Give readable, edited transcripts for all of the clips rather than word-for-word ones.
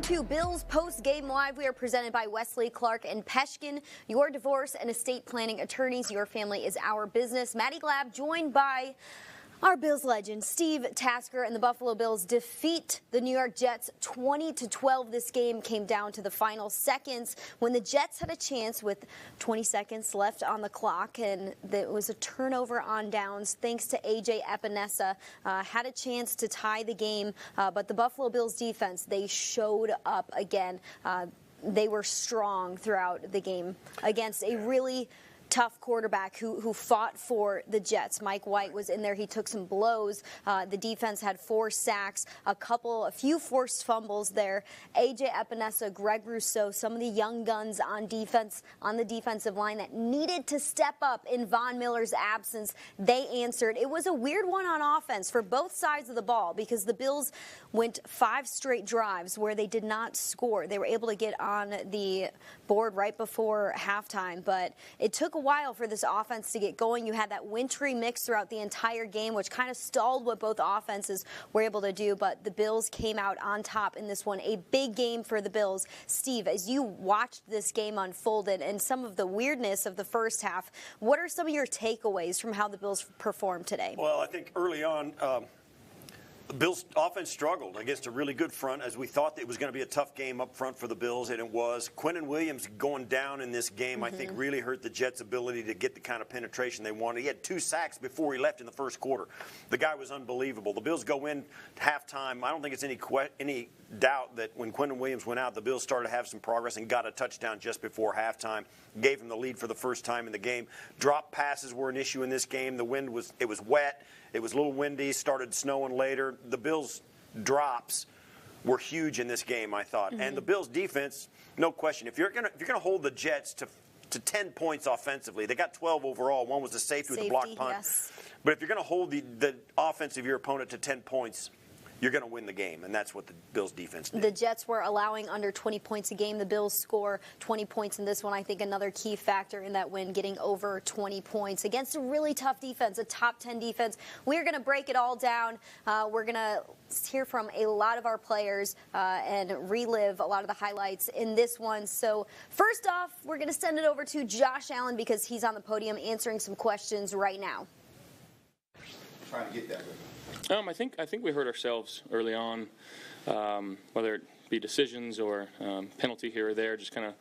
into Bills Post-Game Live. We are presented by Wesley, Clark, and Peshkin, your divorce and estate planning attorneys. Your family is our business. Maddy Glab joined by our Bills legend, Steve Tasker, and the Buffalo Bills defeat the New York Jets 20-12. This game came down to the final seconds when the Jets had a chance with 20 seconds left on the clock, and it was a turnover on downs thanks to A.J. Epinesa. Had a chance to tie the game, but the Buffalo Bills defense, they showed up again. They were strong throughout the game against a really tough quarterback who fought for the Jets. Mike White was in there. He took some blows. The defense had 4 sacks, a few forced fumbles there. A.J. Epinesa, Greg Rousseau, some of the young guns on defense, on the defensive line that needed to step up in Von Miller's absence. They answered. It was a weird one on offense for both sides of the ball because the Bills went 5 straight drives where they did not score. They were able to get on the board right before halftime, but it took a while for this offense to get going. You had that wintry mix throughout the entire game, which kind of stalled what both offenses were able to do, but the Bills came out on top in this one. A big game for the Bills. Steve, as you watched this game unfolded and some of the weirdness of the first half, what are some of your takeaways from how the Bills performed today? Well, I think early on, the Bills' offense struggled against a really good front, as we thought it was going to be a tough game up front for the Bills, and it was. Quinnen Williams going down in this game, I think, really hurt the Jets' ability to get the kind of penetration they wanted. He had 2 sacks before he left in the first quarter. The guy was unbelievable. The Bills go in halftime. I don't think it's any doubt that when Quinnen Williams went out, the Bills started to have some progress and got a touchdown just before halftime. Gave him the lead for the first time in the game. Drop passes were an issue in this game. The wind was wet. It was a little windy, started snowing later. The Bills' drops were huge in this game, I thought. And the Bills' defense, no question. If you're gonna hold the Jets to 10 points offensively, they got 12 overall. One was a safety with a block punt. Yes. But if you're going to hold the offense of your opponent to 10 points, you're going to win the game, and that's what the Bills' defense did. The Jets were allowing under 20 points a game. The Bills score 20 points in this one. I think another key factor in that win, getting over 20 points against a really tough defense, a top 10 defense. We're going to break it all down. We're going to hear from a lot of our players and relive a lot of the highlights in this one. So first off, we're going to send it over to Josh Allen because he's on the podium answering some questions right now. Trying to get that. I think we hurt ourselves early on, whether it be decisions or penalty here or there, just kind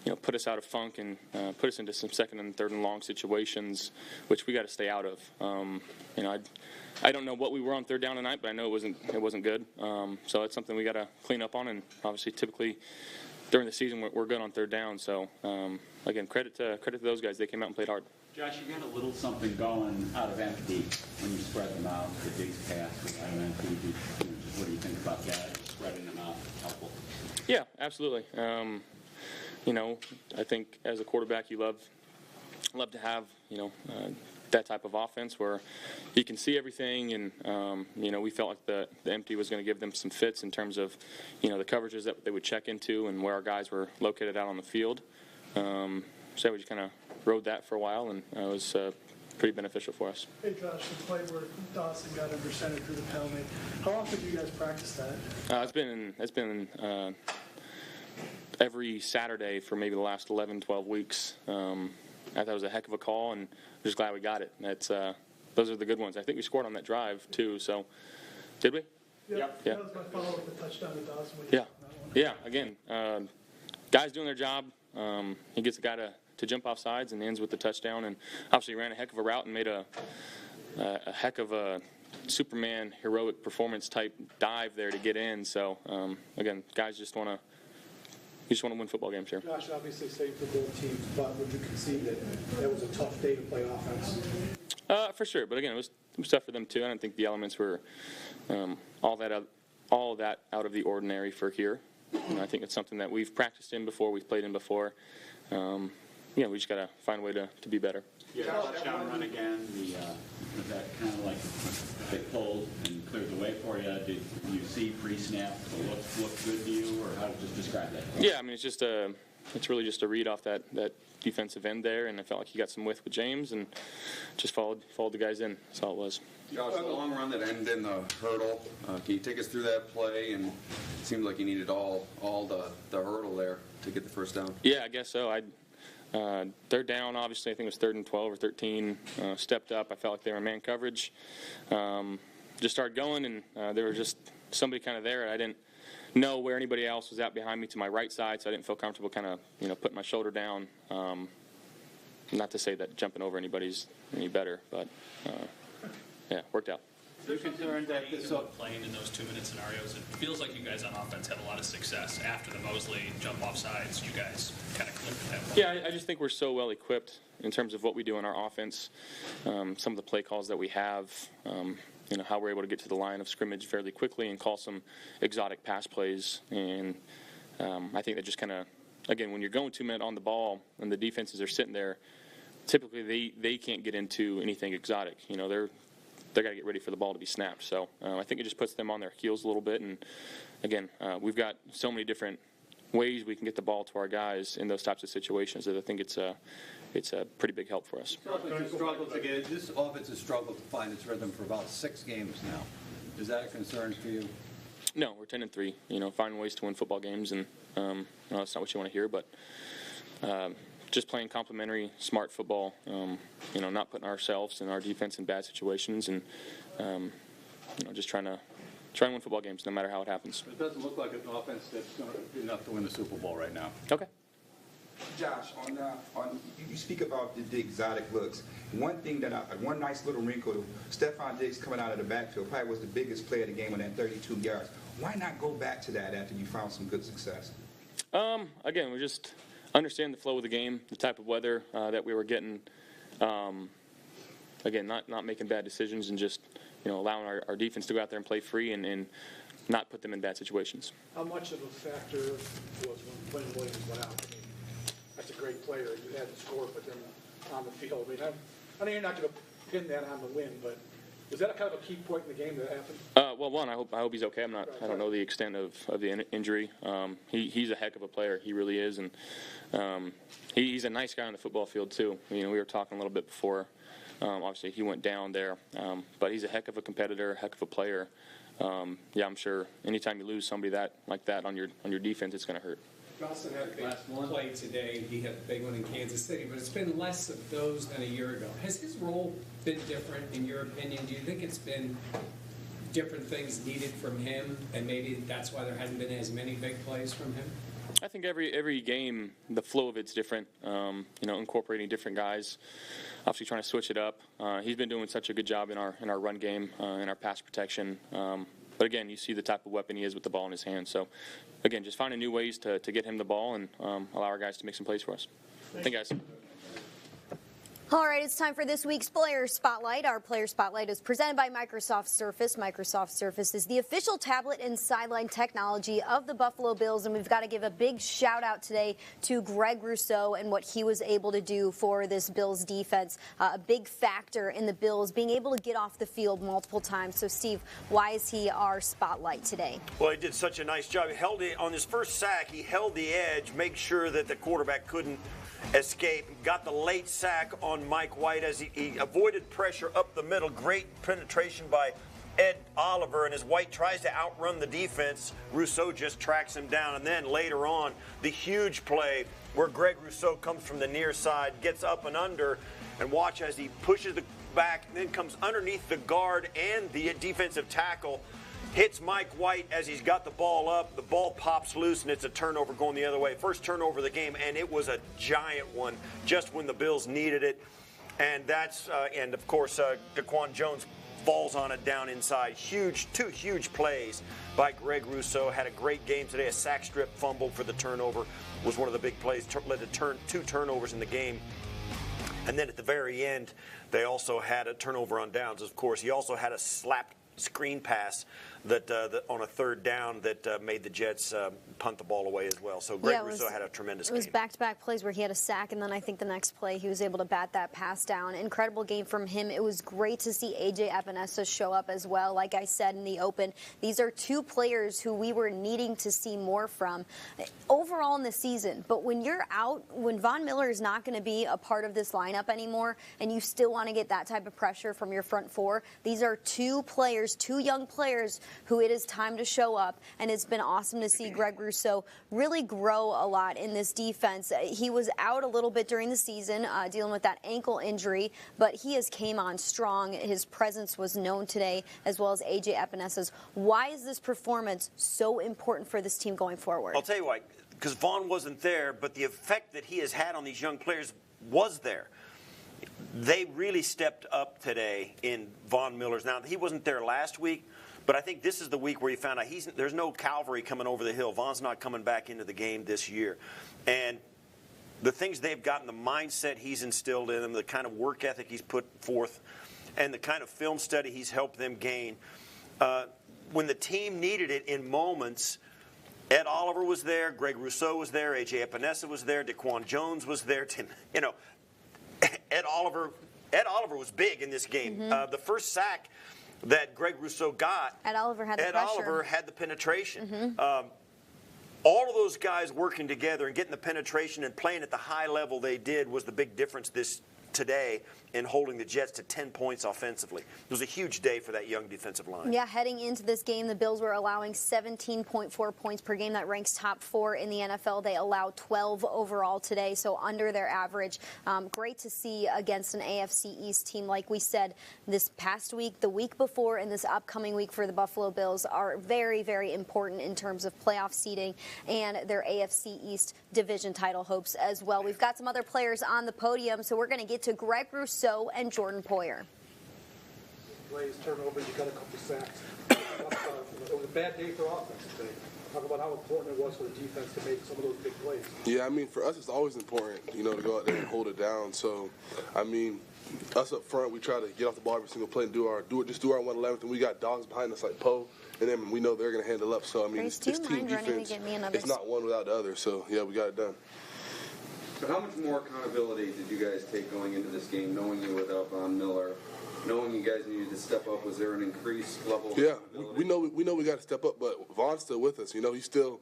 of put us out of funk and put us into some second and third and long situations, which we got to stay out of. I don't know what we were on third down tonight, but I know it wasn't good. So it's something we got to clean up on, and obviously typically during the season we're good on third down. So again, credit to those guys. They came out and played hard. Josh, you got a little something going out of empty when you spread them out, the big pass out of empty. What do you think about that, spreading them out, helpful? Yeah, absolutely. I think as a quarterback, you love to have, that type of offense where you can see everything, and we felt like the empty was going to give them some fits in terms of, the coverages that they would check into and where our guys were located out on the field. So we just kind of rode that for a while, and it was pretty beneficial for us. Hey Josh, the play where Dawson got under center through the penalty, how often do you guys practice that? It's been every Saturday for maybe the last 11, 12 weeks. I thought it was a heck of a call, and I'm just glad we got it. Those are the good ones. I think we scored on that drive too. So, did we? Yeah. Yeah. That was my follow-up, the touchdown to Dawson. Yeah. Again, guys doing their job. He gets a guy to jump off sides and ends with the touchdown, and obviously ran a heck of a route and made a heck of a Superman heroic performance type dive there to get in. So again, guys just want to win football games here. Josh, obviously saved for both teams, but would you concede that was a tough day to play offense? For sure, but again, it was tough for them too. I don't think the elements were all that out of the ordinary for here. I think it's something that we've practiced in before, we've played in before. We just got to find a way to be better. Yeah, touchdown run again. Was that kind of like they pulled and cleared the way for you? Did you see pre-snap look good to you, or how to just describe that? Yeah, it's just it's really just a read off that defensive end there, and I felt like he got some width with James and just followed the guys in. That's all it was. Josh, the long run that ended in the hurdle, can you take us through that play? And it seemed like you needed all the hurdle there to get the first down. Yeah, I guess so. Third down, obviously, I think it was 3rd and 12 or 13. Stepped up. I felt like they were in man coverage. Just started going, and there was just somebody kind of there. I didn't know where anybody else was at behind me to my right side, so I didn't feel comfortable kind of, putting my shoulder down. Not to say that jumping over anybody's any better, but yeah, worked out. You're concerned that playing in those 2-minute scenarios, it feels like you guys on offense had a lot of success after the Mosley jump off sides. You guys kind of clicked at that point. Yeah, I just think we're so well equipped in terms of what we do in our offense. Some of the play calls that we have, how we're able to get to the line of scrimmage fairly quickly and call some exotic pass plays. And I think that just kind of, again, when you're going 2-minute on the ball and the defenses are sitting there, typically they can't get into anything exotic. They got to get ready for the ball to be snapped. So I think it just puts them on their heels a little bit. And, again, we've got so many different ways we can get the ball to our guys in those types of situations that I think it's a pretty big help for us. This offense has struggled to find its rhythm for about 6 games now. Is that a concern for you? No, we're 10-3. Finding ways to win football games, and that's not what you want to hear, but just playing complementary, smart football. Not putting ourselves and our defense in bad situations, and just trying to win football games no matter how it happens. It doesn't look like an offense that's going to be enough to win the Super Bowl right now. Okay. Josh, on you speak about the exotic looks. One thing one nice little wrinkle, Stephon Diggs coming out of the backfield probably was the biggest play of the game on that 32 yards. Why not go back to that after you found some good success? Again, we just understand the flow of the game, the type of weather that we were getting. Again, not making bad decisions and just allowing our defense to go out there and play free and not put them in bad situations. How much of a factor was when Quinn Williams went out? I mean, that's a great player. You had to score, but then on the field. I know you're not going to pin that on the win, but was that a kind of a key point in the game that happened? Well, one, I hope he's okay. I don't know the extent of the injury. He's a heck of a player. He really is, and he's a nice guy on the football field too. We were talking a little bit before. Obviously, he went down there, but he's a heck of a competitor, heck of a player. I'm sure anytime you lose somebody like that on your defense, it's going to hurt. Dawson had a big play today. He had a big one in Kansas City, but it's been less of those than a year ago. Has his role been different, in your opinion? Do you think it's been different things needed from him, and maybe that's why there hasn't been as many big plays from him? I think every game, the flow of it's different. Incorporating different guys, obviously trying to switch it up. He's been doing such a good job in our run game, in our pass protection. But again, you see the type of weapon he is with the ball in his hand. So, again, just finding new ways to get him the ball and allow our guys to make some plays for us. Thank you, guys. All right, it's time for this week's Player Spotlight. Our Player Spotlight is presented by Microsoft Surface. Microsoft Surface is the official tablet and sideline technology of the Buffalo Bills, and we've got to give a big shout-out today to Greg Rousseau and what he was able to do for this Bills defense. A big factor in the Bills being able to get off the field multiple times. So, Steve, why is he our spotlight today? Well, he did such a nice job. He held it on his first sack. He held the edge, made sure that the quarterback couldn't escape. Got the late sack on Mike White as he avoided pressure up the middle. Great penetration by Ed Oliver, and as White tries to outrun the defense, Rousseau just tracks him down. And then later on, the huge play where Greg Rousseau comes from the near side, gets up and under, and watch as he pushes the back, and then comes underneath the guard and the defensive tackle, hits Mike White as he's got the ball up. The ball pops loose, and it's a turnover going the other way. First turnover of the game, and it was a giant one just when the Bills needed it. And that's, and of course, Daquan Jones falls on it down inside. Two huge plays by Greg Rousseau. Had a great game today. A sack strip fumble for the turnover was one of the big plays. Led to 2 turnovers in the game. And then at the very end, they also had a turnover on downs. Of course, he also had a slapped screen pass on a third down that made the Jets punt the ball away as well. So Greg Rousseau had a tremendous game. It was back-to-back plays where he had a sack, and then I think the next play he was able to bat that pass down. Incredible game from him. It was great to see A.J. Epinesa show up as well. Like I said in the open, these are two players who we were needing to see more from overall in the season. But when you're out, when Von Miller is not going to be a part of this lineup anymore, and you still want to get that type of pressure from your front four, these are two young players who it is time to show up, and it's been awesome to see Greg Rousseau really grow a lot in this defense. He was out a little bit during the season dealing with that ankle injury, but he has came on strong. His presence was known today, as well as A.J. Epinesa's. Why is this performance so important for this team going forward? I'll tell you why. Because Vaughn wasn't there, but the effect that he has had on these young players was there. They really stepped up today in Von Miller's. Now, he wasn't there last week, but I think this is the week where he found out there's no cavalry coming over the hill. Vaughn's not coming back into the game this year. And the things they've gotten, the mindset he's instilled in them, the kind of work ethic he's put forth, and the kind of film study he's helped them gain. When the team needed it in moments, Ed Oliver was there, Greg Rousseau was there, A.J. Epinesa was there, DeQuan Jones was there. Ed Oliver was big in this game. The first sack that Greg Rousseau got, Ed Oliver had the pressure. Oliver had the penetration. All of those guys working together and getting the penetration and playing at the high level they did was the big difference today in holding the Jets to 10 points offensively. It was a huge day for that young defensive line. Yeah, heading into this game, the Bills were allowing 17.4 points per game. That ranks top 4 in the NFL. They allowed 12 overall today, so under their average. Great to see against an AFC East team. Like we said, this past week, the week before, and this upcoming week for the Buffalo Bills are very, very important in terms of playoff seeding and their AFC East division title hopes as well. We've got some other players on the podium, so we're going to get to Greg Rousseau and Jordan Poyer. Plays, turnovers, you got a couple sacks. It was a bad day for offense today. Talk about how important it was for the defense to make some of those big plays. Yeah, I mean, for us, it's always important, to go out there and hold it down. So, I mean, us up front, we try to get off the ball every single play and do our 111th, and we got dogs behind us like Poe, and then we know they're going to handle up. So, I mean, it's team defense. It's not one without the other. So, yeah, we got it done. So how much more accountability did you guys take going into this game, knowing you without Von Miller, knowing you guys needed to step up? Was there an increased level of accountability? we know we got to step up, but Von's still with us. He's still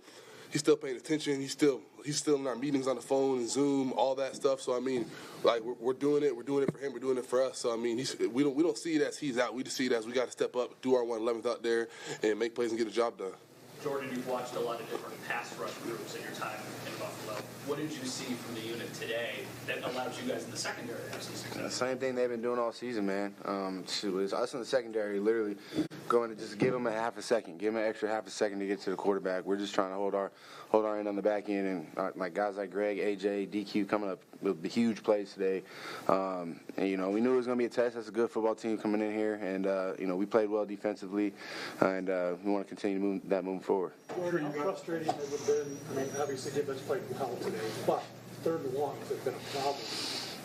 paying attention. He's still in our meetings on the phone and Zoom, all that stuff. So I mean, like we're doing it. We're doing it for him. We're doing it for us. So I mean, we don't see it as he's out. We just see it as we got to step up, do our 111th out there, and make plays and get the job done. Jordan, you've watched a lot of different pass rush groups in your time in Buffalo. What did you see from the unit today that allowed you guys in the secondary to have some success? Same thing they've been doing all season, man. It's us in the secondary literally going to just give them a half a second, give them an extra half a second to get to the quarterback. We're just trying to hold our end on the back end, and like guys like Greg, AJ, DQ coming up with the huge plays today. And we knew it was going to be a test. That's a good football team coming in here, and we played well defensively, and we want to continue to move forward. Jordan, how frustrating has it been? I mean, obviously defense played well today, but third and longs have been a problem.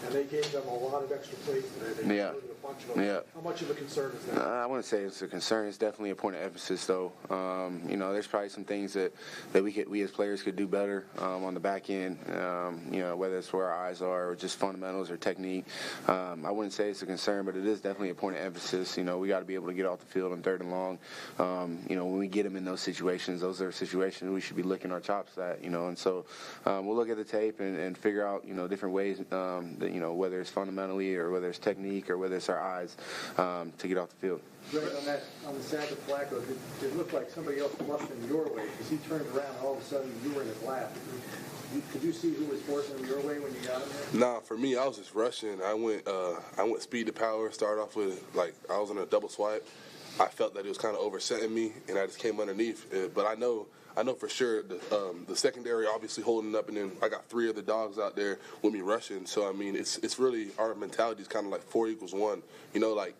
And they gave them a lot of extra plays today. They a bunch of them. Yeah. How much of a concern is that? I wouldn't say it's a concern. It's definitely a point of emphasis, though. There's probably some things that we as players could do better on the back end. Whether it's where our eyes are or just fundamentals or technique. I wouldn't say it's a concern, but it is definitely a point of emphasis. We got to be able to get off the field on third and long. When we get them in those situations, those are situations we should be licking our chops at. And so we'll look at the tape and figure out different ways that whether it's fundamentally or whether it's technique or whether it's our eyes to get off the field. Greg, on the sack of Flacco, it looked like somebody else flushed him your way because he turned around and all of a sudden you were in his lap. Could you see who was forcing him your way when you got him there? Nah, for me, I was just rushing. I went speed to power, started off with, I was on a double swipe. I felt that it was kind of oversetting me, and I just came underneath. But I know for sure the secondary obviously holding up, and then I got 3 other dogs out there with me rushing. So, I mean, it's really our mentality is kind of like 4 equals 1.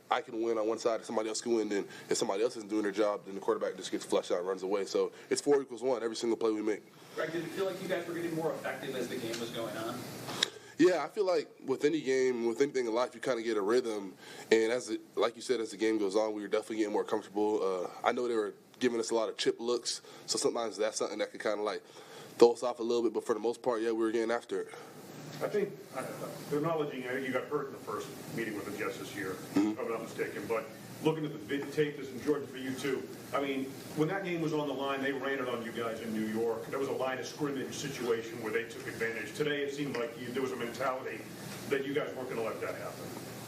I can win on one side, and somebody else can win. Then if somebody else isn't doing their job, then the quarterback just gets flushed out and runs away. So it's 4 equals 1 every single play we make. Greg, did it feel like you guys were getting more effective as the game was going on? Yeah, I feel like with any game, with anything in life, you kind of get a rhythm. And like you said, as the game goes on, we were definitely getting more comfortable. I know they were giving us a lot of chip looks. So sometimes that's something that could kind of like throw us off a little bit. But for the most part, yeah, we were getting after it. I think, acknowledging you got hurt in the first meeting with the Jets this year, if I'm not mistaken, but looking at the tape, this and Jordan for you too. I mean, when that game was on the line, they ran it on you guys in New York. There was a line of scrimmage situation where they took advantage. Today, it seemed like there was a mentality that you guys weren't going to let that happen.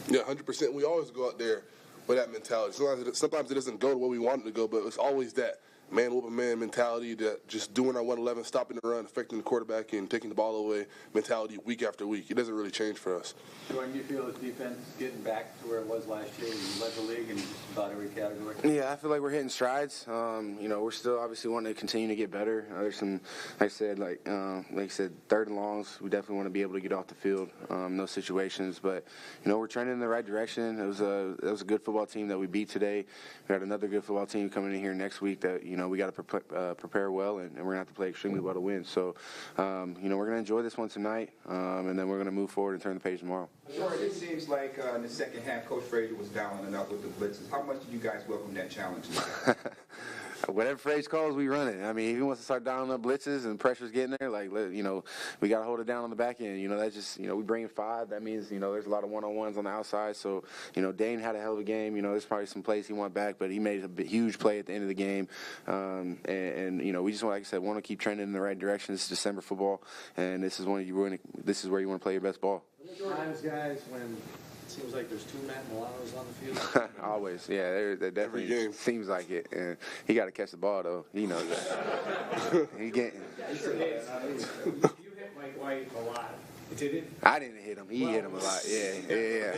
Yeah, 100%. We always go out there with that mentality. Sometimes it doesn't go the way we want it to go, but it's always that man whooping man mentality, that just doing our 111, stopping the run, affecting the quarterback, and taking the ball away mentality week after week. It doesn't really change for us. Jordan, do you feel his defense is getting back to where it was last year? You led the league in just about every category. Yeah, I feel like we're hitting strides. We're still obviously wanting to continue to get better. There's some, like I said, third and longs. We definitely want to be able to get off the field in those situations. But we're trending in the right direction. It was a good football team that we beat today. We got another good football team coming in here next week that we got to prepare well, and we're going to have to play extremely well to win. So, we're going to enjoy this one tonight, and then we're going to move forward and turn the page tomorrow. Sure, it seems like in the second half, Coach Frazier was dialing it up with the blitzes. How much did you guys welcome that challenge? Whatever Frazier calls, we run it. I mean, if he wants to start dialing up blitzes and pressure's getting there, we got to hold it down on the back end. That's just, we bring in 5. That means, there's a lot of one-on-ones on the outside. So, Dane had a hell of a game. There's probably some plays he went back, but he made a huge play at the end of the game. We just want, like I said, want to keep trending in the right direction. This is December football, and this is where you want to play your best ball. Times, guys, when it seems like there's 2 Matt Milanos on the field. Always, yeah. That definitely seems like it. And he got to catch the ball, though. He knows that. You hit Mike White a lot. Did it? I didn't hit him. He hit him a lot. Yeah.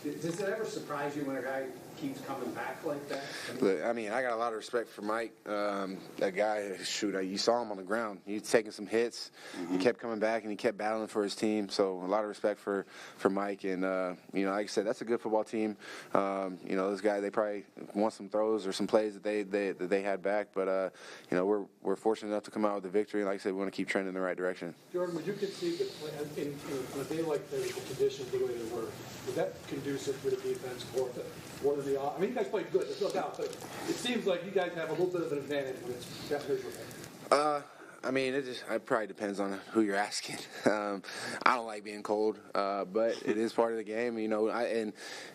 Does it ever surprise you when a guy keeps coming back like that? Look, I got a lot of respect for Mike. That guy, you saw him on the ground. He was taking some hits. He kept coming back, and he kept battling for his team. So a lot of respect for Mike. And, like I said, that's a good football team. Those guys, they probably want some throws or some plays that they had back. But, we're fortunate enough to come out with the victory. Like I said, we want to keep trending in the right direction. Jordan, would you concede that in a day like the conditions the way they were, was that conducive for the defense more than the offense? I mean, you guys played good, there's no doubt, but it seems like you guys have a little bit of an advantage when it's that miserable. It probably depends on who you're asking. I don't like being cold, but it is part of the game. I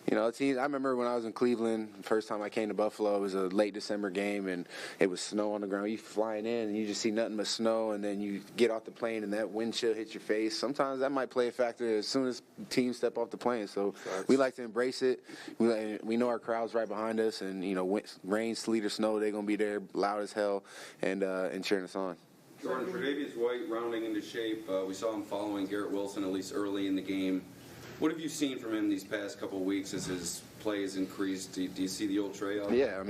remember when I was in Cleveland, the first time I came to Buffalo, it was a late December game, and it was snow on the ground. You flying in, and you just see nothing but snow, and then you get off the plane, and that wind chill hits your face. Sometimes that might play a factor as soon as teams step off the plane. So we like to embrace it. We know our crowd's right behind us, and rain, sleet, or snow, they're gonna be there, loud as hell, and cheering us on. Jordan, Tre'Davious White rounding into shape. We saw him following Garrett Wilson at least early in the game. What have you seen from him these past couple of weeks as his play has increased? Do you see the old Trey out? Yeah,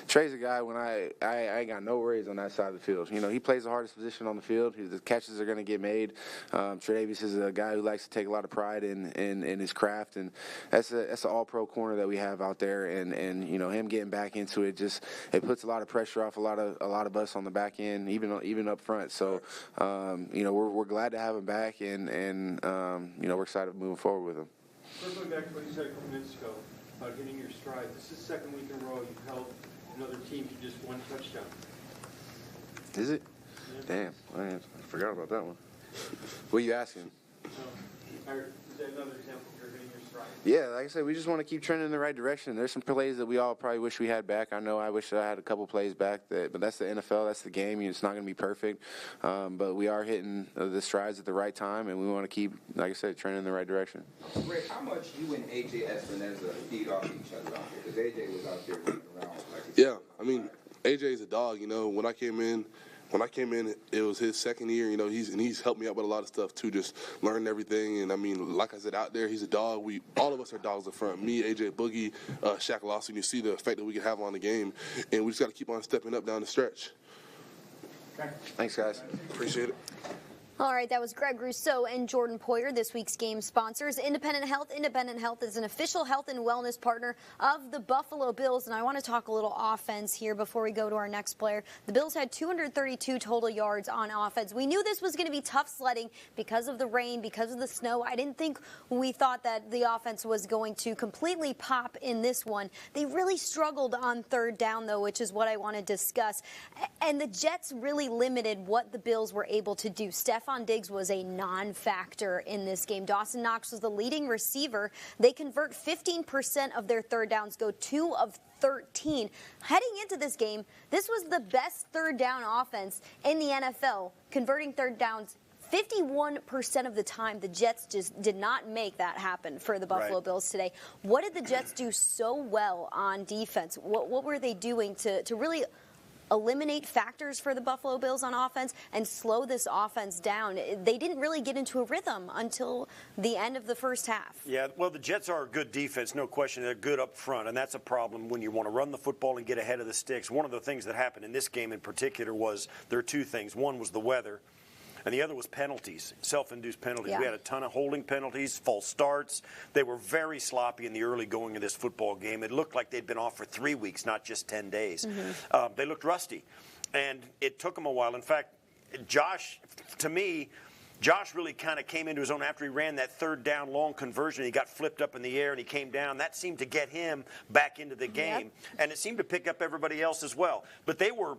Trey's a guy when I ain't got no worries on that side of the field. He plays the hardest position on the field. The catches are going to get made. Tre'Davious is a guy who likes to take a lot of pride in his craft, and that's an all-pro corner that we have out there. And him getting back into it it puts a lot of pressure off a lot of us on the back end, even up front. So we're glad to have him back, and we're excited moving forward with him. Circling back to what you said a couple minutes ago about getting your stride, this is the second week in a row you've held another team to just 1 touchdown. Is it? Yeah. Damn, I forgot about that one. What are you asking? Is that another example of your getting your stride? Yeah, like I said, we just want to keep trending in the right direction. There's some plays that we all probably wish we had back. I know I wish I had a couple plays back, but that's the NFL, that's the game. It's not going to be perfect, but we are hitting the strides at the right time, and we want to keep, like I said, trending in the right direction. Rick, how much you and A.J. Espinoza feed off each other out there? Because A.J. was out there running around. A.J. is a dog. When I came in, it was his second year. He's helped me out with a lot of stuff too, just learning everything. And like I said, out there, he's a dog. All of us are dogs up front. Me, AJ, Boogie, Shaq Lawson. You see the effect that we can have on the game, and we just got to keep on stepping up down the stretch. Thanks, guys. Appreciate it. All right, that was Greg Rousseau and Jordan Poyer, this week's game sponsors. Independent Health. Independent Health is an official health and wellness partner of the Buffalo Bills. And I want to talk a little offense here before we go to our next player. The Bills had 232 total yards on offense. We knew this was going to be tough sledding because of the rain, because of the snow. I didn't think we thought that the offense was going to completely pop in this one. They really struggled on third down, though, which is what I want to discuss. And the Jets really limited what the Bills were able to do. Stefon Diggs was a non-factor in this game. Dawson Knox was the leading receiver. They convert 15% of their third downs, go 2 of 13. Heading into this game, this was the best third down offense in the NFL, converting third downs 51% of the time. The Jets just did not make that happen for the Buffalo Bills today. What did the Jets do so well on defense? What were they doing to really eliminate factors for the Buffalo Bills on offense and slow this offense down? They didn't really get into a rhythm until the end of the first half. Yeah, well, the Jets are a good defense, no question. They're good up front, and that's a problem when you want to run the football and get ahead of the sticks. One of the things that happened in this game in particular was there are two things. One was the weather, and the other was penalties, self-induced penalties. Yeah. We had a ton of holding penalties, false starts. They were very sloppy in the early going of this football game. It looked like they'd been off for 3 weeks, not just 10 days. They looked rusty, and it took them a while. In fact, Josh really kind of came into his own after he ran that third down long conversion. He got flipped up in the air, and he came down. That seemed to get him back into the game, and it seemed to pick up everybody else as well. But they were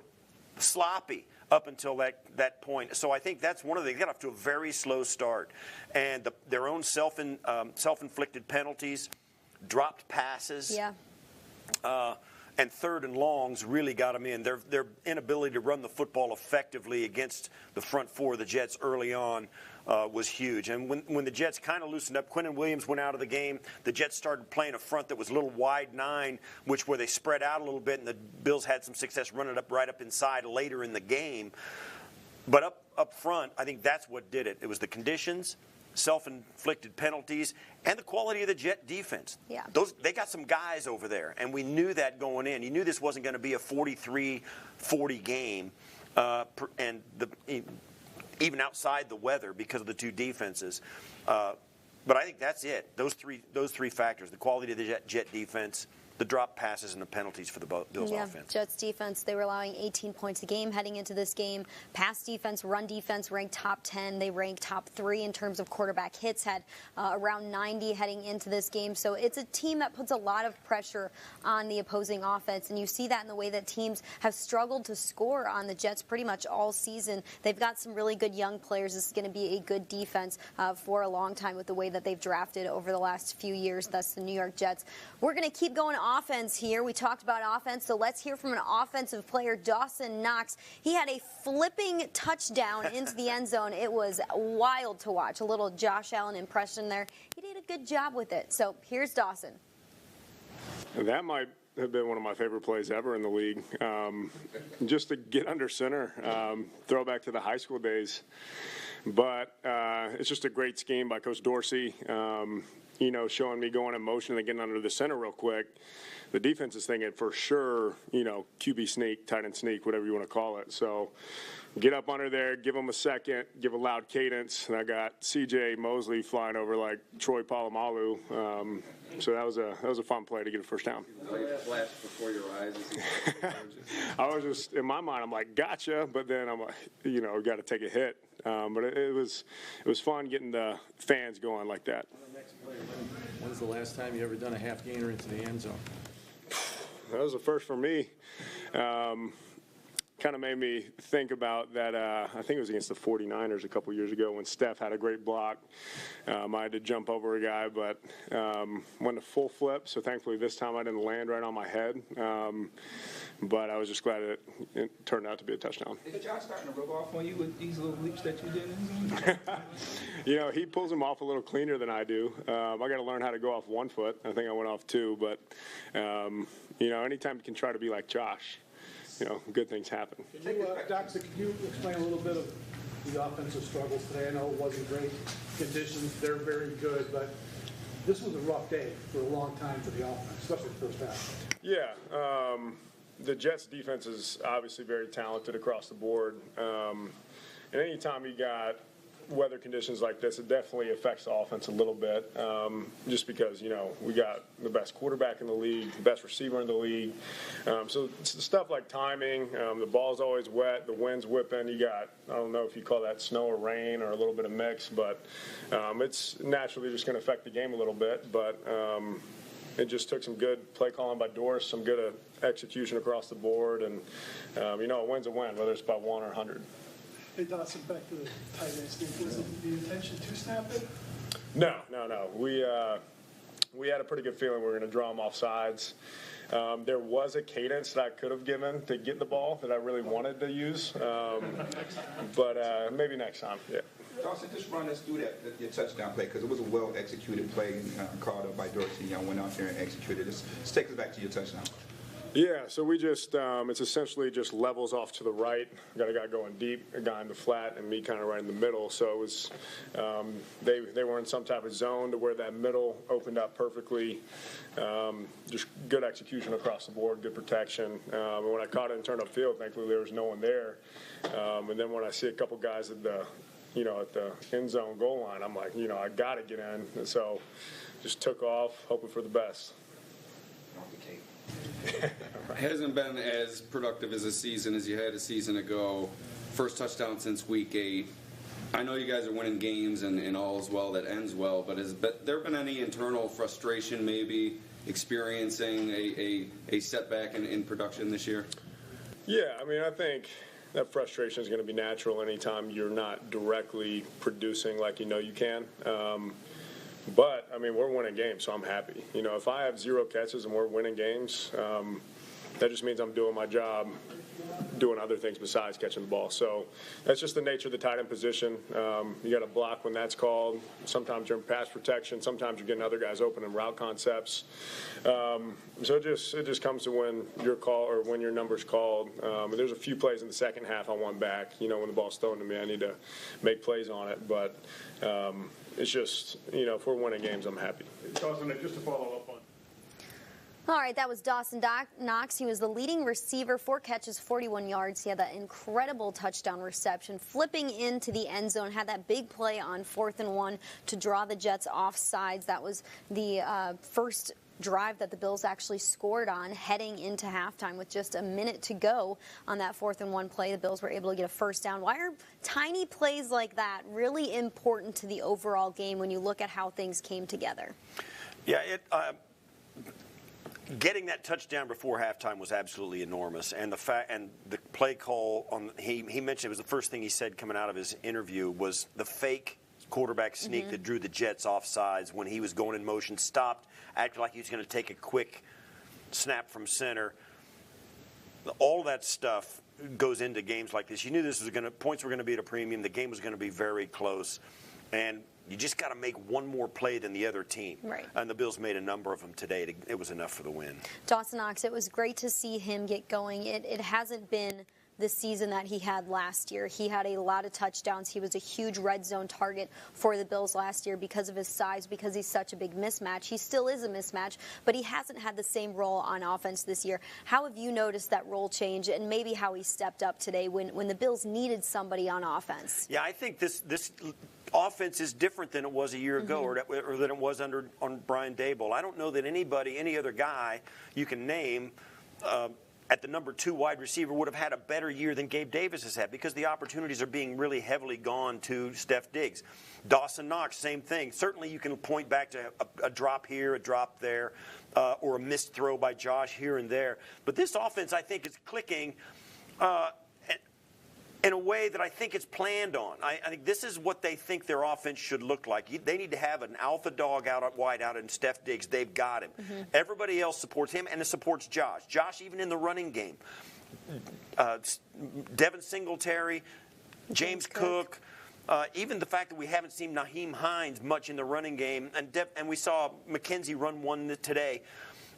sloppy up until that point. So I think that's one of the, they got off to a very slow start. And their own self-inflicted penalties, dropped passes, and third and longs really got them in. Their inability to run the football effectively against the front four of the Jets early on was huge. And when the Jets kind of loosened up, Quinnen Williams went out of the game. The Jets started playing a front that was a little wide 9, where they spread out a little bit, and the Bills had some success running right up inside later in the game. But up front, I think that's what did it. It was the conditions, self-inflicted penalties, and the quality of the Jet defense. Yeah. They got some guys over there, and we knew that going in. You knew this wasn't going to be a 43-40 game, and even outside the weather because of the two defenses. But I think that's it. Those three factors: the quality of the Jet defense, the drop passes, and the penalties for the Bills offense. Jets defense, they were allowing 18 points a game heading into this game. Pass defense, run defense ranked top 10. They ranked top 3 in terms of quarterback hits, had around 90 heading into this game. So it's a team that puts a lot of pressure on the opposing offense, and you see that in the way that teams have struggled to score on the Jets pretty much all season. They've got some really good young players. This is going to be a good defense for a long time with the way that they've drafted over the last few years, thus the New York Jets. We're going to keep going offense here. We talked about offense, so let's hear from an offensive player, Dawson Knox. He had a flipping touchdown into the end zone. It was wild to watch. A little Josh Allen impression there. He did a good job with it. So here's Dawson. That might have been one of my favorite plays ever in the league. Just to get under center, throwback to the high school days. But it's just a great scheme by Coach Dorsey. Showing me going in motion and getting under the center real quick. The defense is thinking for sure, QB sneak, tight end sneak, whatever you want to call it. So get up under there, give them a second, give a loud cadence. And I got C.J. Mosley flying over like Troy Polamalu. So that was a fun play to get a first down. Like a flash before your eyes. I was just, in my mind, I'm like, gotcha. But then I'm like, got to take a hit. But it was fun getting the fans going like that. When's the last time you ever done a half gainer into the end zone? That was the first for me. Kind of made me think about that. I think it was against the 49ers a couple years ago when Steph had a great block. I had to jump over a guy, but went a full flip. So thankfully this time I didn't land right on my head. But I was just glad it turned out to be a touchdown. Is Josh starting to rub off on you with these little leaps that you did? He pulls them off a little cleaner than I do. I got to learn how to go off 1 foot. I think I went off 2. But, anytime you can try to be like Josh, good things happen. Doxy, can you explain a little bit of the offensive struggles today? I know it wasn't great conditions. They're very good, but this was a rough day for a long time for the offense, especially the first half. Yeah. The Jets' defense is obviously very talented across the board. And anytime you got weather conditions like this, it definitely affects the offense a little bit, just because, we got the best quarterback in the league, the best receiver in the league. So it's stuff like timing, the ball's always wet, the wind's whipping. You got, I don't know if you call that snow or rain or a little bit of mix, but it's naturally just going to affect the game a little bit. But it just took some good play calling by Doris, some good execution across the board, and, a win's a win, whether it's by 1 or 100. Hey, Dawson, back to the tight end sneak. Was it the intention to snap it? No. We had a pretty good feeling we were going to draw them off sides. There was a cadence that I could have given to get the ball that I really wanted to use, but maybe next time, yeah. Dawson, just run us through your touchdown play, because it was a well-executed play called up by Dorsey. Y'all went out there and executed it. Just take us back to your touchdown. Yeah, so we just, it's essentially just levels off to the right. Got a guy going deep, a guy in the flat, and me kind of right in the middle. So it was, they were in some type of zone to where that middle opened up perfectly. Just good execution across the board, good protection. And when I caught it and turned upfield, thankfully there was no one there. And then when I see a couple guys at the end zone goal line, I'm like, I got to get in. And so just took off, hoping for the best. Hasn't been as productive as a season as you had a season ago. First touchdown since week 8. I know you guys are winning games and all is well that ends well, but has there been any internal frustration maybe experiencing a setback in production this year? Yeah, I think that frustration is going to be natural anytime you're not directly producing like you can. But, we're winning games, so I'm happy. If I have 0 catches and we're winning games, that just means I'm doing my job, doing other things besides catching the ball. So that's just the nature of the tight end position. You got to block when that's called. Sometimes you're in pass protection. Sometimes you're getting other guys open in route concepts. So it just comes to when your call or when your number's called. There's a few plays in the second half I want back. When the ball's thrown to me, I need to make plays on it. But it's just, if we're winning games, I'm happy. Dawson, just to follow up on. All right, that was Dawson Knox. He was the leading receiver, 4 catches, 41 yards. He had that incredible touchdown reception, flipping into the end zone, had that big play on 4th and 1 to draw the Jets off sides. That was the first drive that the Bills actually scored on heading into halftime with just a minute to go on that 4th and 1 play. The Bills were able to get a first down. Why are tiny plays like that really important to the overall game when you look at how things came together? Yeah, getting that touchdown before halftime was absolutely enormous, and the play call he mentioned it was the first thing he said coming out of his interview was the fake quarterback sneak that drew the Jets off sides when he was going in motion, stopped, acted like he was going to take a quick snap from center. All that stuff goes into games like this. You knew points were going to be at a premium. The game was going to be very close, and you just got to make one more play than the other team. Right. And the Bills made a number of them today. It was enough for the win. Dawson Knox, it was great to see him get going. It hasn't been the season that he had last year. He had a lot of touchdowns. He was a huge red zone target for the Bills last year because of his size, because he's such a big mismatch. He still is a mismatch, but he hasn't had the same role on offense this year. How have you noticed that role change and maybe how he stepped up today when the Bills needed somebody on offense? Yeah, I think this offense is different than it was a year ago or than it was on Brian Daboll. I don't know that any other guy you can name at the number 2 wide receiver would have had a better year than Gabe Davis has had, because the opportunities are being really heavily gone to Steph Diggs. Dawson Knox, same thing. Certainly you can point back to a drop here, a drop there, or a missed throw by Josh here and there. But this offense, I think, is clicking in a way that I think it's planned on. I think this is what they think their offense should look like. They need to have an alpha dog out at wide out in Steph Diggs. They've got him. Everybody else supports him, and it supports Josh. Josh, even in the running game. Devin Singletary, James Cook. Even the fact that we haven't seen Naheem Hines much in the running game, and we saw McKenzie run one today.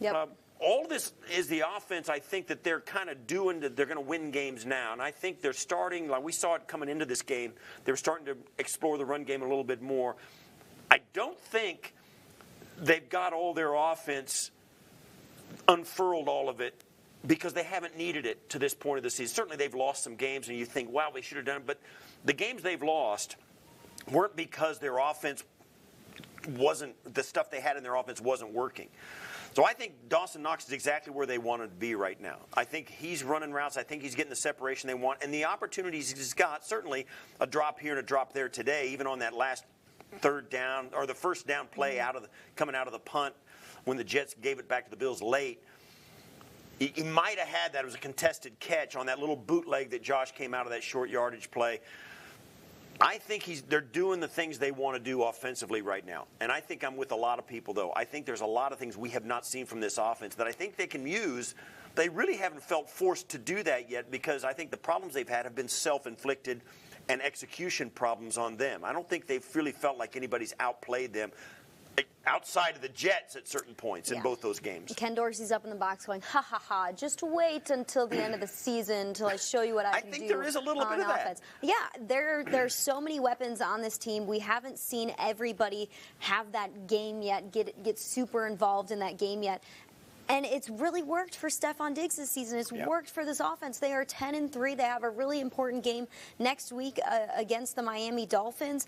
Yep. All this is the offense, I think, that they're kind of doing that they're going to win games now. And I think they're starting, like we saw it coming into this game, they were starting to explore the run game a little bit more. I don't think they've got all their offense unfurled, all of it, because they haven't needed it to this point of the season. Certainly they've lost some games, and you think, wow, they should have done it. But the games they've lost, weren't because their offense wasn't, the stuff they had in their offense wasn't working. So I think Dawson Knox is exactly where they want to be right now. I think he's running routes. I think he's getting the separation they want. And the opportunities he's got, certainly a drop here and a drop there today, even on that last third down or the first down play coming out of the punt when the Jets gave it back to the Bills late. He might have had that. It was a contested catch on that little bootleg that Josh came out of that short yardage play. I think they're doing the things they want to do offensively right now. And I think I'm with a lot of people, though. I think there's a lot of things we have not seen from this offense that I think they can use. They really haven't felt forced to do that yet because I think the problems they've had have been self-inflicted and execution problems on them. I don't think they've really felt like anybody's outplayed them outside of the Jets at certain points in both those games. Ken Dorsey's up in the box going, ha, ha, ha, just wait until the end of the season until I show you what I can do. I think there is a little bit of offense. that. Yeah, there's so many weapons on this team. We haven't seen everybody have that game yet, get super involved in that game yet. And it's really worked for Stefon Diggs this season. It's worked for this offense. They are 10-3. They have a really important game next week against the Miami Dolphins.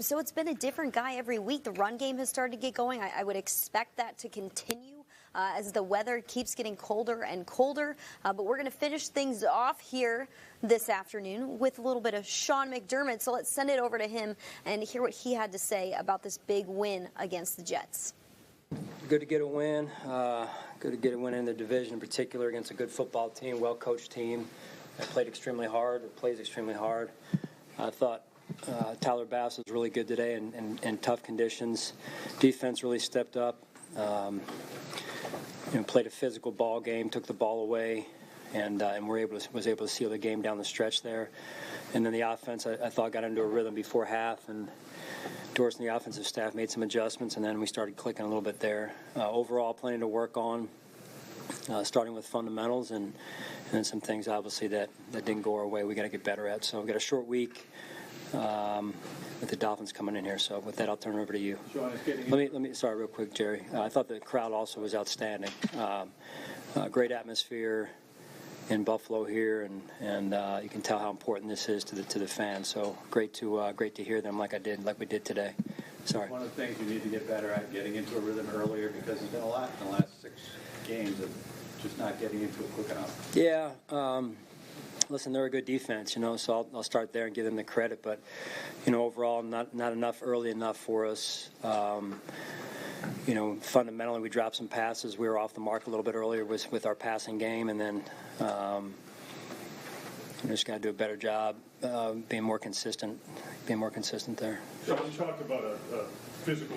So it's been a different guy every week. The run game has started to get going. I would expect that to continue as the weather keeps getting colder and colder. But we're going to finish things off here this afternoon with a little bit of Sean McDermott. So let's send it over to him and hear what he had to say about this big win against the Jets. Good to get a win. Good to get a win in the division, in particular against a good football team, well-coached team. That played extremely hard. It plays extremely hard. I thought Tyler Bass was really good today in tough conditions. Defense really stepped up. Played a physical ball game, took the ball away, and was able to seal the game down the stretch there. And then the offense, I thought, got into a rhythm before half, and Dorsey and the offensive staff made some adjustments, and then we started clicking a little bit there. Overall, plenty to work on, starting with fundamentals and then some things, obviously, that didn't go our way we got to get better at. So we've got a short week with the Dolphins coming in here. So with that, I'll turn it over to you. Let me sorry, real quick, Jerry. I thought the crowd also was outstanding. Great atmosphere in Buffalo here, and you can tell how important this is to the fans. So great to hear them like we did today. Sorry. One of the things you need to get better at, getting into a rhythm earlier, because there's been a lot in the last 6 games of just not getting into it quick enough. Yeah. Listen, they're a good defense, so I'll start there and give them the credit. But, overall, not enough early enough for us. Fundamentally, we dropped some passes. We were off the mark a little bit earlier with our passing game, and then we just got to do a better job being more consistent there. Sean, you talked about a physical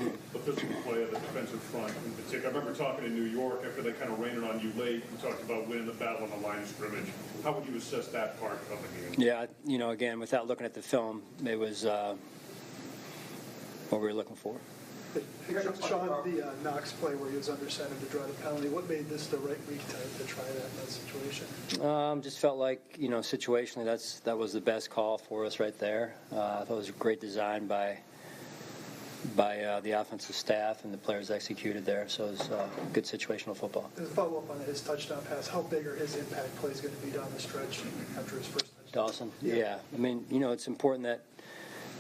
play of the defensive front in particular. I remember talking in New York after they kind of rained it on you late. You talked about winning the battle on the line of scrimmage. How would you assess that part of the game? Yeah, again, without looking at the film, it was what we were looking for. Sean, the Knox play where he was under center to draw the penalty, what made this the right week to try that in that situation? Just felt like, situationally that was the best call for us right there. I thought it was a great design by the offensive staff, and the players executed there. So it was good situational football. As a follow-up on his touchdown pass, how big are his impact plays going to be down the stretch after his first touchdown? Dawson? Yeah. I mean, it's important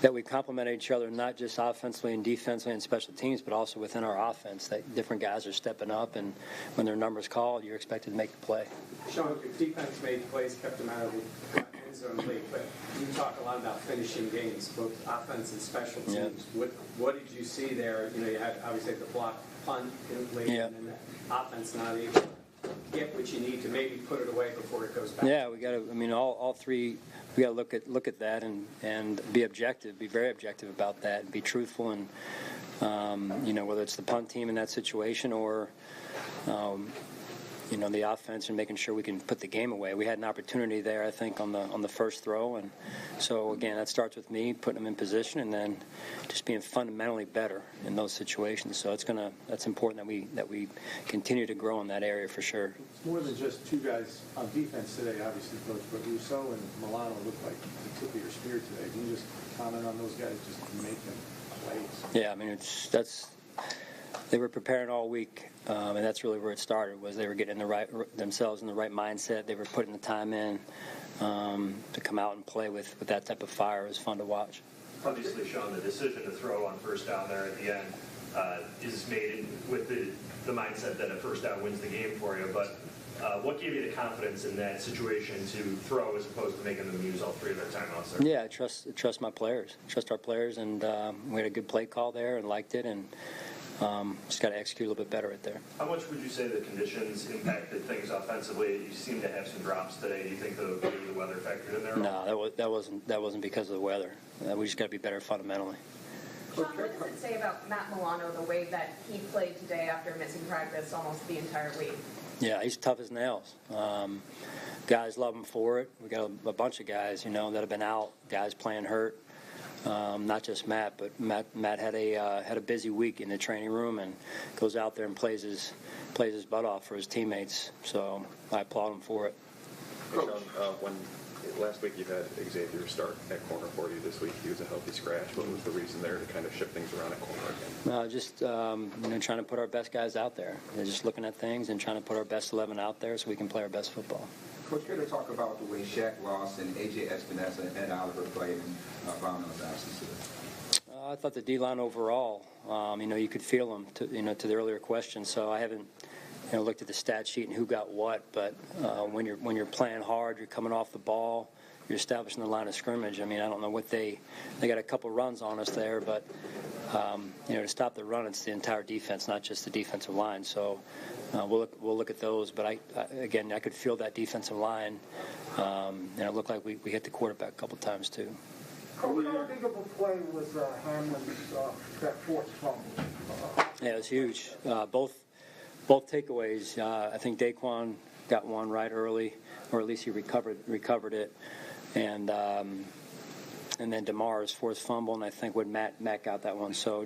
that we complement each other, not just offensively and defensively and special teams, but also within our offense, that different guys are stepping up, and when their number's called, you're expected to make the play. Sean, your defense made plays, kept them out of the end zone late, but you talk a lot about finishing games, both offense and special teams. Yeah. What did you see there? You had obviously the block punt late, and then the offense not able to get what you need to maybe put it away before it goes back. Yeah, we got to. I mean, all three. We got to look at that and be objective, be very objective about that, and be truthful. And whether it's the punt team in that situation or the offense and making sure we can put the game away. We had an opportunity there, I think, on the first throw, and so again, that starts with me putting them in position and then just being fundamentally better in those situations. So that's important that we continue to grow in that area for sure. It's more than just 2 guys on defense today, obviously, Coach, but Rousseau and Milano looked like the tip of your spear today. Can you just comment on those guys, just make them plays? Yeah, I mean they were preparing all week, and that's really where it started. Was they were getting themselves in the right mindset. They were putting the time in to come out and play with that type of fire. It was fun to watch. obviously, Sean, the decision to throw on first down there at the end is made with the mindset that a first down wins the game for you. But what gave you the confidence in that situation to throw as opposed to making them use all three of their timeouts there? Yeah, I trust my players. Trust our players, and we had a good play call there and liked it, and just got to execute a little bit better right there. How much would you say the conditions impacted things offensively? You seem to have some drops today. Do you think the weather factored in there? No, that wasn't because of the weather. We just got to be better fundamentally. Sean, what does it say about Matt Milano, the way that he played today after missing practice almost the entire week? Yeah, he's tough as nails. Guys love him for it. We got a bunch of guys, that have been out. Guys playing hurt. Not just Matt, but Matt had a busy week in the training room and goes out there and plays his butt off for his teammates. So I applaud him for it. Hey, Sean, when last week you had Xavier start at corner for you, this week he was a healthy scratch. What was the reason there to kind of shift things around at corner again? Just trying to put our best guys out there. Just looking at things and trying to put our best 11 out there so we can play our best football. Coach, care to talk about the way Shaq Ross and A.J. Espinosa and Ed Oliver played in Brownell's absence today? I thought the D-line overall, you could feel them, to the earlier question. So I haven't looked at the stat sheet and who got what, but when you're playing hard, you're coming off the ball, you're establishing the line of scrimmage. I don't know what they got a couple runs on us there, but to stop the run, it's the entire defense, not just the defensive line. So we'll look at those, but I could feel that defensive line. It looked like we hit the quarterback a couple times too. Coach, how big of a play was Hamlin's that forced fumble? Yeah, it was huge. Both takeaways. I think Daquan got one right early, or at least he recovered it, and then DeMar's forced fumble, and I think when Matt got that one. So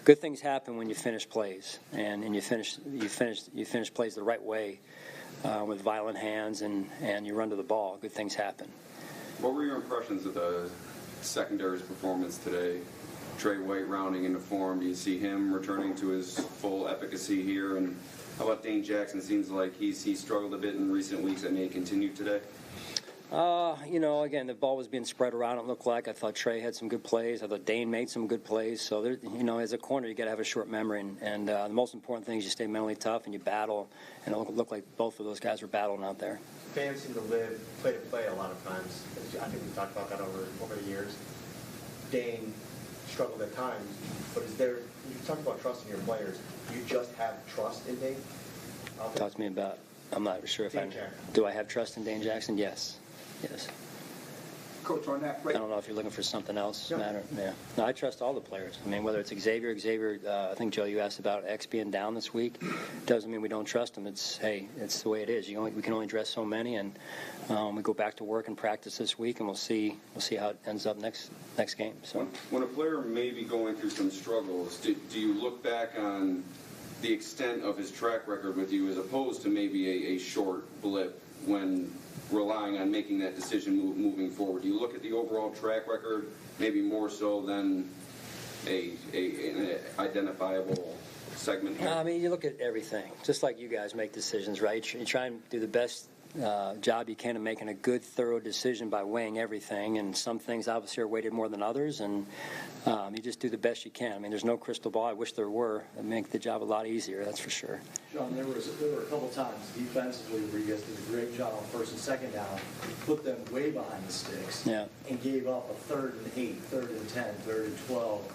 good things happen when you finish plays, and you finish plays the right way with violent hands, and you run to the ball. Good things happen. What were your impressions of the secondary's performance today? Trey White rounding into form. Do you see him returning to his full efficacy here? And how about Dane Jackson? Seems like he struggled a bit in recent weeks. That may continue today. Again, the ball was being spread around. It looked like I thought Trey had some good plays. I thought Dane made some good plays. So as a corner, you got to have a short memory, and the most important thing is you stay mentally tough and you battle. And it looked like both of those guys were battling out there. Fans seem to live play to play a lot of times. I think we've talked about that over the years. Dane struggled at times, but you talk about trusting your players. Do you just have trust in Dane? Talk to me about. I'm not sure if do I have trust in Dane Jackson? Yes. Coach, on that play. I don't know if you're looking for something else. Yeah. No, I trust all the players. Whether it's Xavier, I think, Joe, you asked about X being down this week. Doesn't mean we don't trust him. It's the way it is. We can only dress so many, and we go back to work and practice this week, and we'll see how it ends up next game. So when a player may be going through some struggles, do you look back on the extent of his track record with you as opposed to maybe a short blip when relying on making that decision moving forward? Do you look at the overall track record maybe more so than an identifiable segment here? You look at everything, just like you guys make decisions, right? You try and do the best job you can of making a good, thorough decision by weighing everything, and some things obviously are weighted more than others, and you just do the best you can. There's no crystal ball. I wish there were. It'd make the job a lot easier, that's for sure. Sean, there were a couple times defensively where you guys did a great job on first and second down, put them way behind the sticks, and gave up a 3rd and 8, 3rd and 10, 3rd and 12.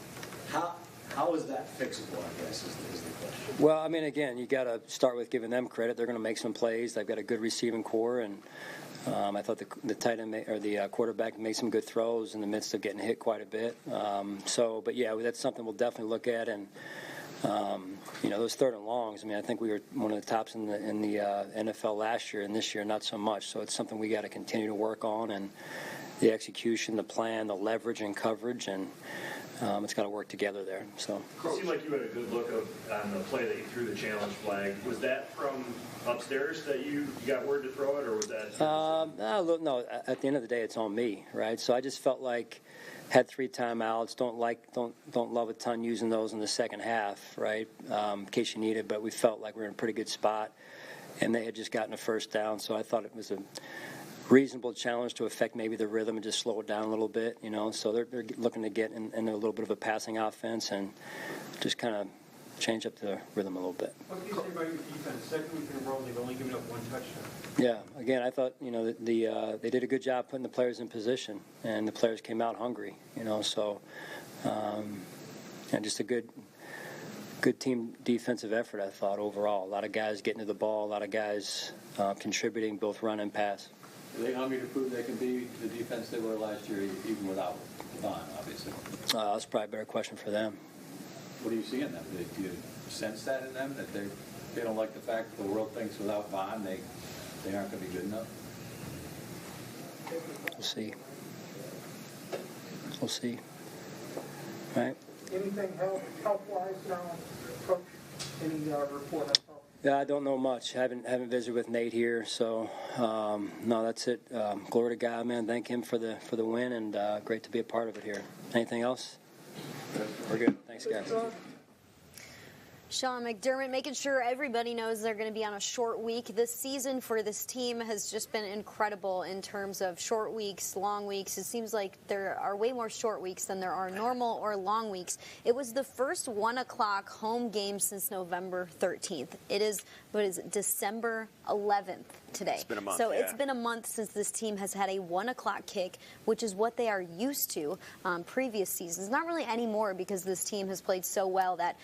How is that fixable, I guess, is the question. Well, again, you got to start with giving them credit. They're going to make some plays. They've got a good receiving core, and I thought the tight end or the quarterback made some good throws in the midst of getting hit quite a bit. But that's something we'll definitely look at. And those 3rd and longs. I think we were one of the tops in the NFL last year, and this year not so much. So it's something we got to continue to work on, and the execution, the plan, the leverage and coverage, and it's got to work together there. So it seemed like you had a good look on the play that you threw the challenge flag. Was that from upstairs that you got word to throw it, or was that? No. At the end of the day, it's on me, right? So I just felt like had 3 timeouts. Don't love a ton using those in the second half, right? In case you need it, but we felt like we were in a pretty good spot, and they had just gotten a first down. So I thought it was reasonable challenge to affect maybe the rhythm and just slow it down a little bit, So they're looking to get in a little bit of a passing offense and just kind of change up the rhythm a little bit. What can you say about your defense? Second week in a row, they've only given up one touchdown. Yeah, again, I thought, they did a good job putting the players in position, and the players came out hungry, so and just a good team defensive effort, I thought, overall. A lot of guys getting to the ball, a lot of guys contributing, both run and pass. Are they hungry to prove they can be the defense they were last year, even without Vaughn, obviously? That's probably a better question for them. What do you see in them? Do you sense that in them, that they don't like the fact that the world thinks without Vaughn they aren't going to be good enough? We'll see. We'll see. Right? Anything health-wise now, Coach? Any report on health? Yeah, I don't know much. Haven't visited with Nate here, so no, that's it. Glory to God, man. Thank him for the win, and great to be a part of it here. Anything else? We're good. Thanks, guys. Sean McDermott making sure everybody knows they're going to be on a short week. This season for this team has just been incredible in terms of short weeks, long weeks. It seems like there are way more short weeks than there are normal or long weeks. It was the first 1 o'clock home game since November 13th. It is, December 11th today. It's been a month, So it's been a month since this team has had a 1 o'clock kick, which is what they are used to previous seasons. Not really anymore, because this team has played so well that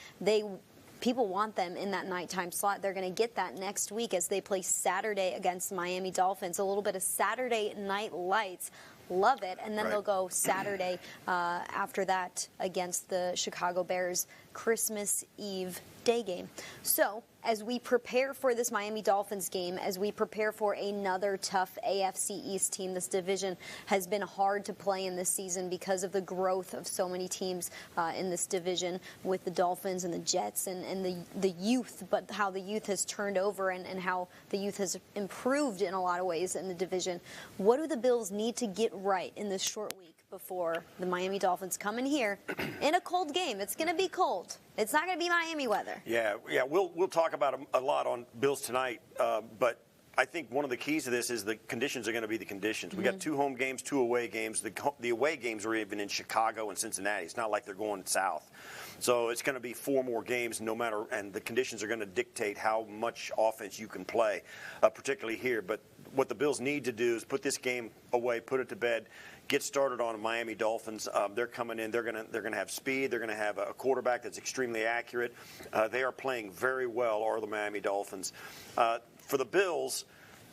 people want them in that nighttime slot. They're going to get that next week as they play Saturday against the Miami Dolphins. A little bit of Saturday night lights. Love it. And then they'll go Saturday after that against the Chicago Bears Christmas Eve day game. So as we prepare for this Miami Dolphins game, as we prepare for another tough AFC East team, this division has been hard to play in this season because of the growth of so many teams in this division, with the Dolphins and the Jets and the youth, but how the youth has turned over and how the youth has improved in a lot of ways in the division. What do the Bills need to get right in this short week before the Miami Dolphins come in here in a cold game? It's going to be cold. It's not going to be Miami weather. Yeah, we'll talk about a lot on Bills tonight, but I think one of the keys to this is the conditions are going to be the conditions. We got 2 home games, 2 away games. The away games are even in Chicago and Cincinnati. It's not like they're going south. So it's going to be 4 more games, and the conditions are going to dictate how much offense you can play, particularly here. But what the Bills need to do is put this game away, put it to bed, get started on Miami Dolphins. They're coming in. They're going to have speed. They're going to have a quarterback that's extremely accurate. They are playing very well, are the Miami Dolphins. For the Bills,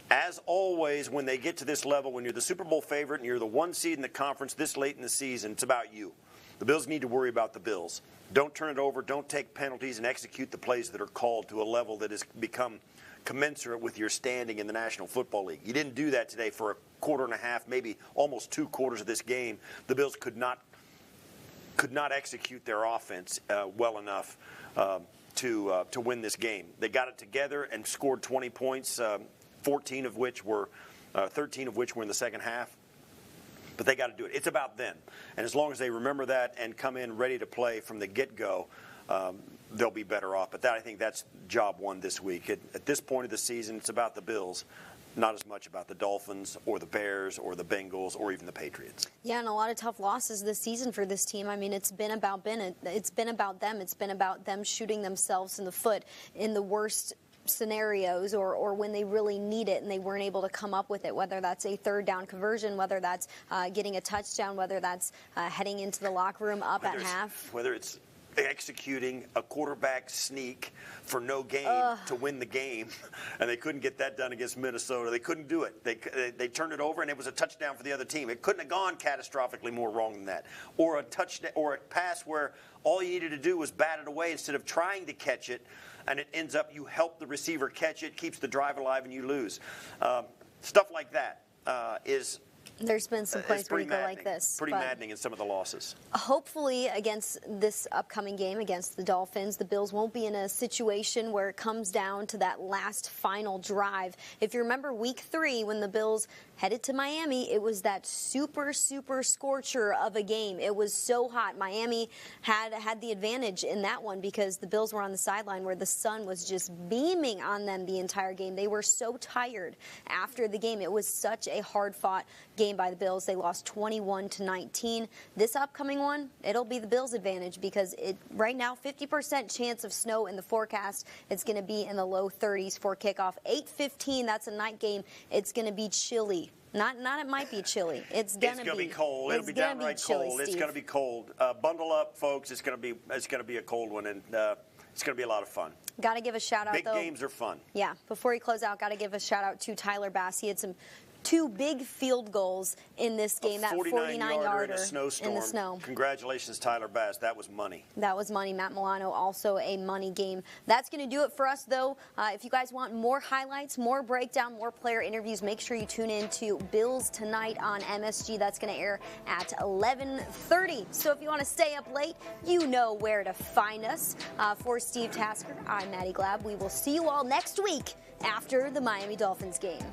as always, when they get to this level, when you're the Super Bowl favorite and you're the 1 seed in the conference this late in the season, it's about you. The Bills need to worry about the Bills. Don't turn it over. Don't take penalties, and execute the plays that are called to a level that has become commensurate with your standing in the National Football League. You didn't do that today for a quarter and a half, maybe almost 2 quarters of this game. The Bills could not execute their offense well enough to win this game. They got it together and scored 20 points, 13 of which were in the second half. But they got to do it. It's about them. And as long as they remember that and come in ready to play from the get-go, they'll be better off. But I think that's job 1 this week. At this point of the season, it's about the Bills, not as much about the Dolphins or the Bears or the Bengals or even the Patriots. Yeah, and a lot of tough losses this season for this team. I mean, it's been about them. It's been about them shooting themselves in the foot in the worst scenarios or when they really need it and they weren't able to come up with it, whether that's a 3rd down conversion, whether that's getting a touchdown, whether that's heading into the locker room up at half. Whether it's executing a quarterback sneak for no gain to win the game, and they couldn't get that done against Minnesota. They couldn't do it. They turned it over, and it was a touchdown for the other team. It couldn't have gone catastrophically more wrong than that. Or a touchdown, or a pass where all you needed to do was bat it away instead of trying to catch it, and it ends up you help the receiver catch it, keeps the drive alive, and you lose. Stuff like that is There's been some plays where you go maddening. like this. Pretty but maddening in some of the losses. hopefully against this upcoming game against the Dolphins, the Bills won't be in a situation where it comes down to that last final drive. If you remember week 3 when the Bills headed to Miami, it was that super scorcher of a game. It was so hot. Miami had the advantage in that one because the Bills were on the sideline where the sun was just beaming on them the entire game. They were so tired after the game. It was such a hard-fought game by the Bills. They lost 21-19. This upcoming one, it'll be the Bills' advantage because right now 50% chance of snow in the forecast. It's going to be in the low 30s for kickoff. 8:15. That's a night game. It's going to be chilly. Not it might be chilly. It's going to be cold. It'll be downright cold. It's going to be cold. Bundle up, folks. It's going to be a cold one, and it's going to be a lot of fun. Got to give a shout out though. Big games are fun. Yeah. Before you close out, got to give a shout out to Tyler Bass. He had some 2 big field goals in this game. That 49-yarder in a snowstorm. In the snow. Congratulations, Tyler Bass. That was money. That was money. Matt Milano, also a money game. That's going to do it for us, though. If you guys want more highlights, more breakdown, more player interviews, make sure you tune in to Bills Tonight on MSG. That's going to air at 11:30. So if you want to stay up late, you know where to find us. For Steve Tasker, I'm Maddy Glab. We will see you all next week after the Miami Dolphins game.